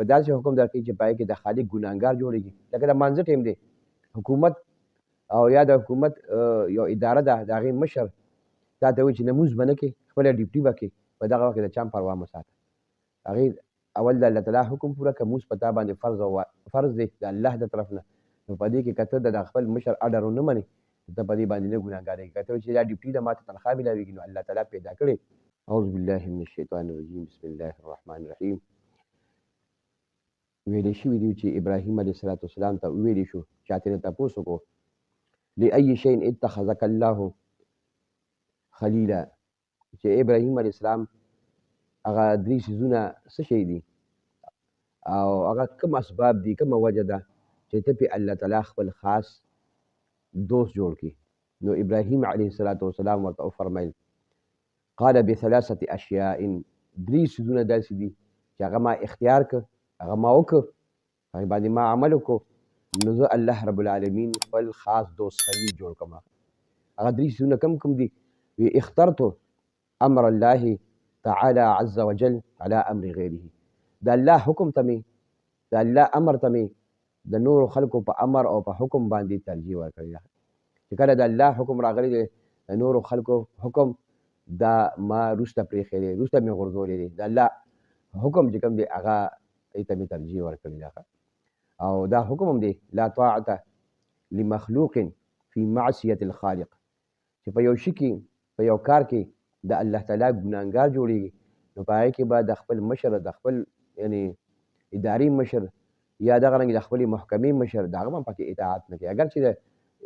په داسې حکم درکوي چې پای کې د خالق ګناهګار جوړېږي. لکه د مانځه ټیم دی، حکومت او یا د حکومت یو اداره ده، د هغې مشر تا ته وایي چې لمونځ به نه کوې، خپله ډیوټي به کوې، په دغه وخت کې د چا هم پروا مه ساته. هغې اول د الله تعالی حکم پوره کړه، مونځ په تا باندې فرض دی د الله د طرف نه. نو په دې کې که ته د خپل مشر اډر ونه منې، ته په دې باندې نه ګناهګارېږي. که ته وایي چې دا ډیوټي ده، ما ته تنخوا میلاوېږي، نو الله تعالی پیدا کړې. اعوذ بالله من الشیطان الرجیم، بسم الله الرحمن الرحیم. ویلې شوي دي چې ابراهیم علیه السلام ته وویلې شو، چا ترې تپوس وکړو لأي شیء اتخذک الله خلیلا، چې ابراهیم علیه السلام هغه درې څیزونه څه شی دي او هغه کوم اسباب دي، کومه وجه ده چې ته پې الله تعالی خپل خاص دوست جوړ کړي. نو ابراهیم علیه السلام ورته وفرمیل قال بثلاثه اشیاء، درې څیزونه داسې دي چې هغه ما اختیار کړ، هغه ما وکړ، هغې باندې ما عمل وکړو، نو زه الله رب العالمین خپل خاص دوست خلیل جوړ کړم. هغه درې څیزونه کوم دي؟ وی اخترت امر الله تعالی عز وجل على امر غیره، د الله حکم ته مې، د الله امر ته مې د نورو خلکو په امر او په حکم باندې ترجیح ورکړې ده. چې کله د الله حکم راغلی دی، د نورو خلکو حکم دا ما وروسته پرېښی دی، وروسته مې غورځولی دی. د الله حکم چې کوم دی هغه هغې ته مې ترجیح ورکړې ده. او دا حکم هم دی لا طاعة لمخلوق فی معصیة الخالق، چې په یو شي کې، په یو کار کې د الله تعالی ګناهګار جوړېږي، نو په هغې کې به د خپل مشر، د خپل یعنې اداري مشر یا دغه رنګې د خپلې محکمې مشر، د هغه هم پکې اطاعت نه کوي. اگر چې د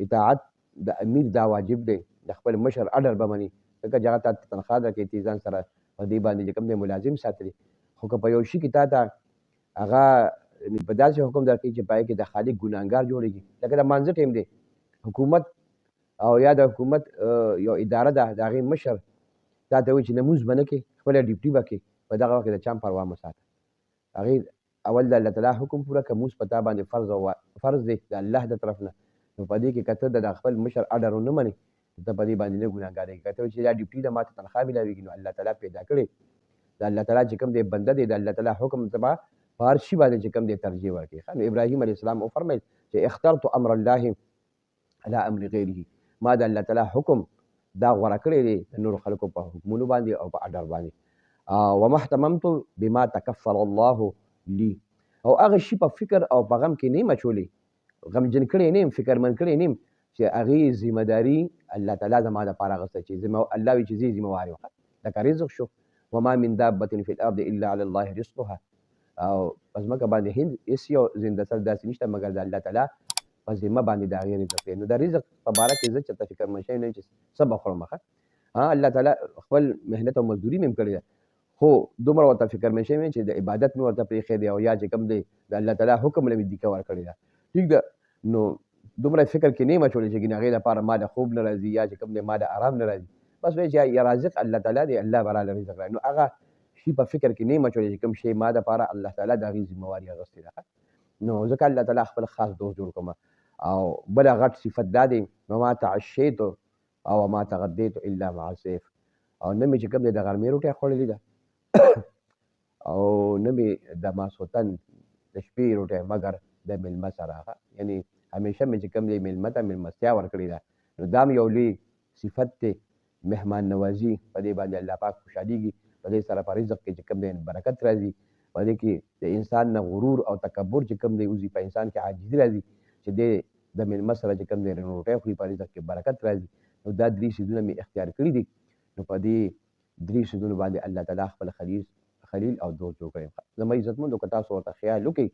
اطاعت د امیر دا واجب دی، د خپل مشر اډر به مني، ځکه چې هغه تا ته تنخوا درکوي، ته ځان سره په دې باندې چې کوم دی ملازم ساتلی. خو که په یو شي کې تا ته هغه په داسې حکم درکوي چې په هغې کې د خالق ګناهګار جوړېږي، لکه د مانځه ټیم دی، حکومت او یا د حکومت یو اداره ده، د هغې مشر تا ته وایي چې لمونځ به نه کوې، خپله ډیوټي به کوې، په دغه وخت کې د چا هم پروا مه ساته. هغې اول د الله تعالی حکم پوره کړه، مونځ په تا باندې فرض دی د الله د طرف نه. نو په دې کې که ته د خپل مشر اډر ونه منې، ته په دې باندې نه ګناهګارېږي. که ته وایي چې دا ډیوټي ده، ما ته تنخوا میلاوېږي، نو الله تعالی پیدا کړې. د الله تعالی چې کوم دی بنده دی، د الله تعالی حکم ته به په هر شي باندې چې کوم دی ترجیح ورکړي. نو ابراهیم علیه السلام وفرمیل چې اخترت امر الله على امر غیره، ما د الله تعالی حکم دا غوره کړی دی د نورو خلکو په حکمونو باندې او په اډر باندې. وما اهتممت بما تکفل الله لي، او هغه شي په فکر او په غم کې نه یم اچولی، غمجن کړی نه یم، فکرمند کړی نه یم چې هغې ذمه داري الله تعالی زما دپاره اخیستی، چې الله وایي چې زه یې ذمه وار یم. لکه رزق شو، وما من دابة في الارض الا على الله رزقها، او په ځمکه باندې هیڅ یو زنده سر داسې نشته مګر د الله تعالی په ذمه باندې د هغې رزق دی. نو د رزق په باره کې زه چېرته فکرمند شوی نه یم چې څه به خورم. الله تعالی خپل محنت او مزدوري مې هم کړې ده، خو دومره ورته فکرمند شوی یم چې د عبادت مې ورته پرېښی دی، او یا چې کوم دی د الله تعالی حکم له مې دیکه ورکړې ده. ټیک ده، نو دومره فکر کې نه یم اچولی چې ګینې هغې دپاره ما د خوب نه راځي یا چې کوم دی ما د ارام نه راځي. بس وایي چې یا رازق الله تعالی دی، الله به راله رزق راکړي. نو هغه شي په فکر کې نه یم اچولی چې کوم شی ما دپاره الله تعالی د هغې ذمه واري اخیستې ده. نو ځکه الله تعالی خپل خاص دوست جوړ کړم. او بله غټ صفت دا دی وما تعشیت او وما تغدیت الا مع سیف، او نه مې چې کوم دی د غرمې روټۍ خوړلې ده او نه مې د ماسخوتن د شپې روټۍ مګر د میلمه سره، یعنې همیشه مې چې کوم دی میلمه ته میلمستیا ورکړې ده. نو دا هم یو لوی صفت دی، مهمان نوازي، په دې باندې الله پاک خوشحالېږي، په دې سره په رزق کې چې کوم دی برکت راځي، په دې کې د انسان نه غرور او تکبر چې کوم دی وځي، په انسان کې عاجزي راځي چې دی د میلمه سره چې کوم دی روټۍ خوري، په رزق کې برکت راځي. نو دا درې څیزونه مې اختیار کړي دي. نو په دې درې څیزونو باندې الله تعالی خپل خلیل او دوست جوړ کړی. زما عزتمندو که تاسو ورته خیال وکړئ،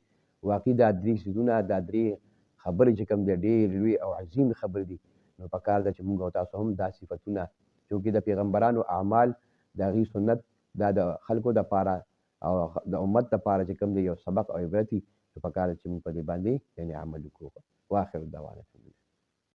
واقعي دا درې څیزونه، دا درې خبرې چې کوم دی ډېر لوی او عظیم خبرې دي. نو پکار ده چې مونږ او تاسو هم دا صفتونه، چونکې د پیغمبرانو اعمال، د هغې سنت، دا د خلکو دپاره او د امت دپاره چې کوم دی یو سبق او عبرت وي، نو پکار ده چې مونږ په دې باندې یعنې عمل وکړو. واخر دعوانا.